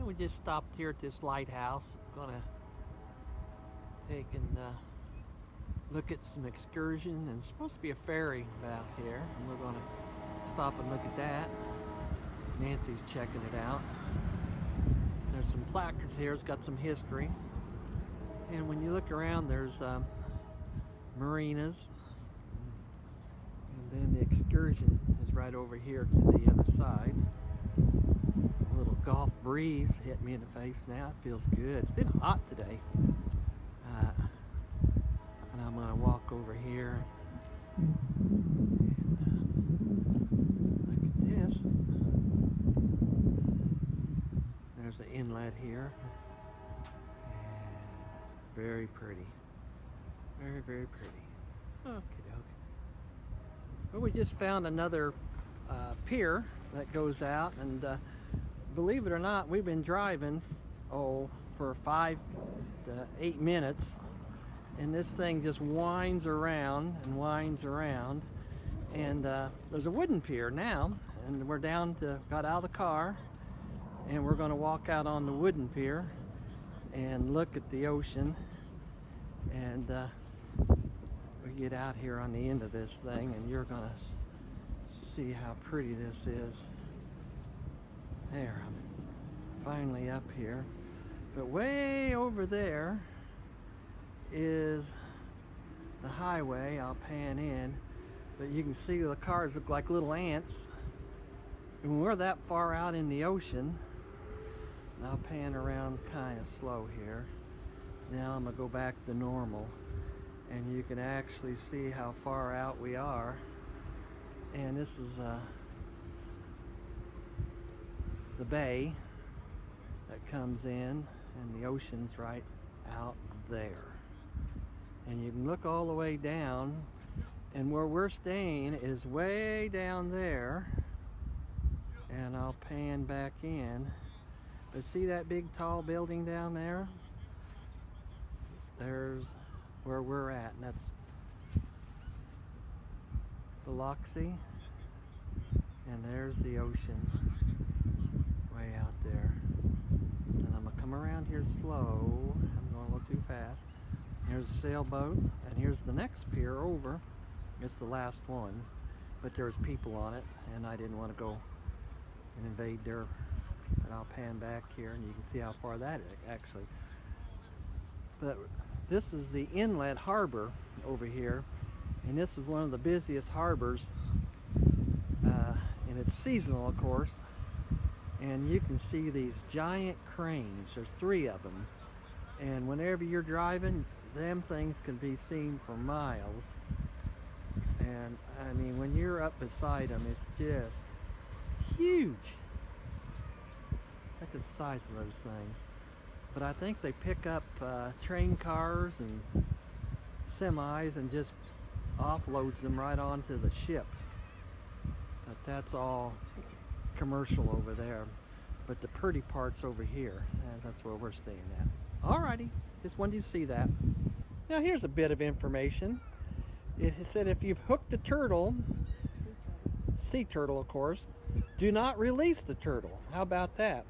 We just stopped here at this lighthouse. Gonna take and look at some excursion, and it's supposed to be a ferry about here, and we're gonna stop and look at that. Nancy's checking it out. There's some placards here. It's got some history, and when you look around, there's marinas, and then the excursion is right over here to the other side. A little Gulf breeze hit me in the face now. It feels good. It's been hot today. And I'm going to walk over here and look at this. There's the inlet here. And very pretty. Very, very pretty. Okie doke. Well, we just found another pier that goes out, and believe it or not, we've been driving for 5 to 8 minutes, and this thing just winds around and winds around, and there's a wooden pier now, and we're got out of the car, and we're going to walk out on the wooden pier and look at the ocean, and we get out here on the end of this thing, and you're going to see how pretty this is. There, I'm finally up here. But way over there is the highway. I'll pan in, but you can see the cars look like little ants. And when we're that far out in the ocean, I'll pan around kind of slow here. Now I'm gonna go back to normal, and you can actually see how far out we are. And this is the bay that comes in, and the ocean's right out there, and you can look all the way down, and where we're staying is way down there, and I'll pan back in. But see that big tall building down there? There's where we're at, and that's Biloxi, and there's the ocean way out there. And I'm gonna come around here slow. I'm going a little too fast. Here's a sailboat, and here's the next pier over. It's the last one, but there's people on it, and I didn't want to go and invade their. And I'll pan back here, and you can see how far that is actually. But this is the inlet harbor over here, and this is one of the busiest harbors, and it's seasonal, of course. And you can see these giant cranes. There's 3 of them, and whenever you're driving, them things can be seen for miles. And I mean, when you're up beside them, it's just huge. Look at the size of those things. But I think they pick up train cars and semis and just offloads them right onto the ship. But that's all commercial over there. But the pretty part's over here, and that's where we're staying at. Alrighty, just wanted you to see that. Now here's a bit of information. It said if you've hooked a turtle, sea turtle of course, do not release the turtle. How about that?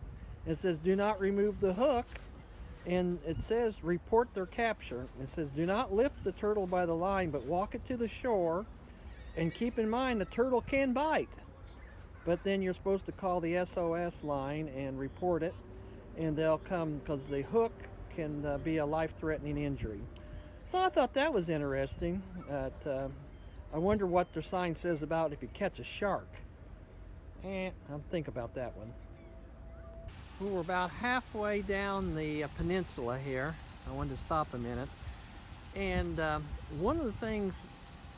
It says do not remove the hook, and it says report their capture. It says do not lift the turtle by the line, but walk it to the shore, and keep in mind the turtle can bite. But then you're supposed to call the SOS line and report it, and they'll come, because the hook can be a life-threatening injury. So I thought that was interesting. I wonder what their sign says about if you catch a shark. I'll think about that one. Well, we're about halfway down the peninsula here. I wanted to stop a minute. And one of the things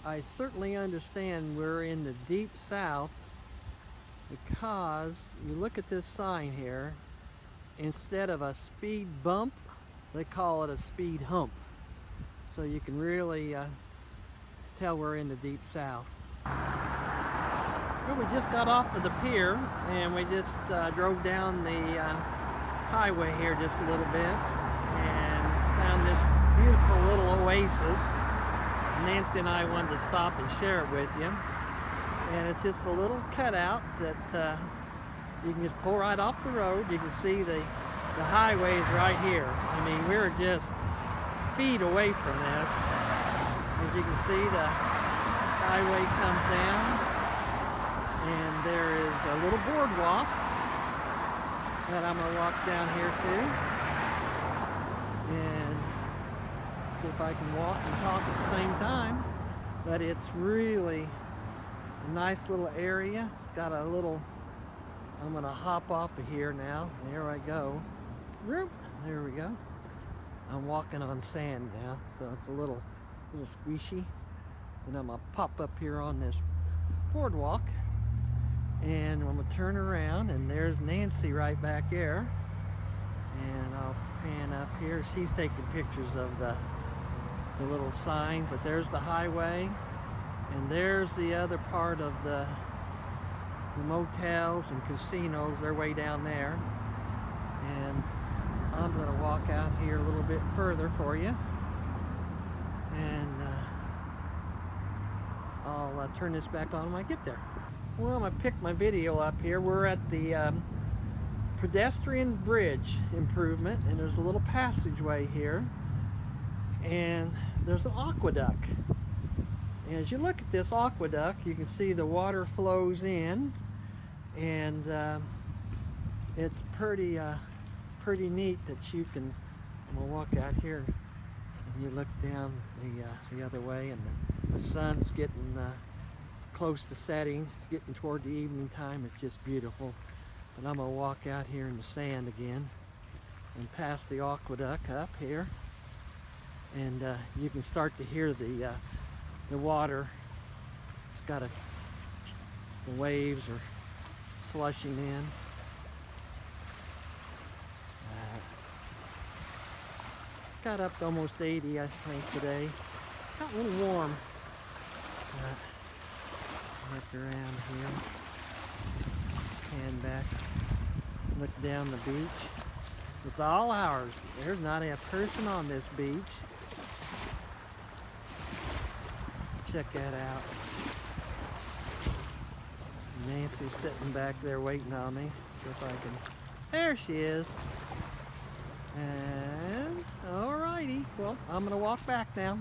I certainly understand, we're in the deep south, because you look at this sign here, instead of a speed bump, they call it a speed hump. So you can really tell we're in the deep south. Well, we just got off of the pier, and we just drove down the highway here just a little bit, and found this beautiful little oasis. Nancy and I wanted to stop and share it with you. And it's just a little cutout that you can just pull right off the road. You can see the the highway is right here. I mean, we're just feet away from this. As you can see, the highway comes down, and there is a little boardwalk that I'm going to walk down here too. And see if I can walk and talk at the same time. But it's really a nice little area. It's got a little, I'm going to hop off of here now. There I go. There we go. I'm walking on sand now, so it's a little squishy. And I'm going to pop up here on this boardwalk. And I'm going to turn around, and there's Nancy right back there. And I'll pan up here. She's taking pictures of the little sign, but there's the highway. And there's the other part of the motels and casinos. They're way down there. And I'm going to walk out here a little bit further for you. And I'll turn this back on when I get there. Well, I'm going to pick my video up here. We're at the pedestrian bridge improvement, and there's a little passageway here. And there's an aqueduct. And as you look at this aqueduct, you can see the water flows in, and it's pretty neat that you can. I'm gonna walk out here, and you look down the other way, and the sun's getting close to setting. It's getting toward the evening time. It's just beautiful. But I'm gonna walk out here in the sand again, and past the aqueduct up here, and you can start to hear the water. It's got the waves are slushing in. Got up to almost 80, I think, today. Got a little warm. Look around here. Pan back. Look down the beach. It's all ours. There's not a person on this beach. Check that out. Nancy's sitting back there waiting on me. See if I can. There she is. And alrighty. Well, I'm gonna walk back now.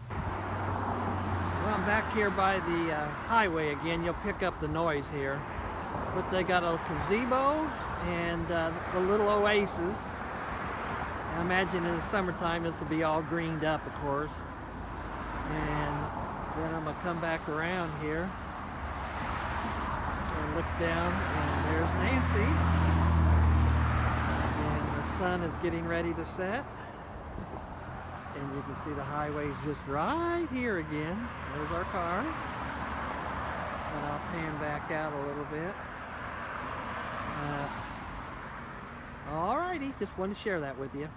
Well, I'm back here by the highway again. You'll pick up the noise here. But they got a gazebo and the little oasis. I imagine in the summertime this will be all greened up, of course. And then I'm going to come back around here and look down, and there's Nancy. And the sun is getting ready to set. And you can see the highway's just right here again. There's our car. And I'll pan back out a little bit. Alrighty, just wanted to share that with you.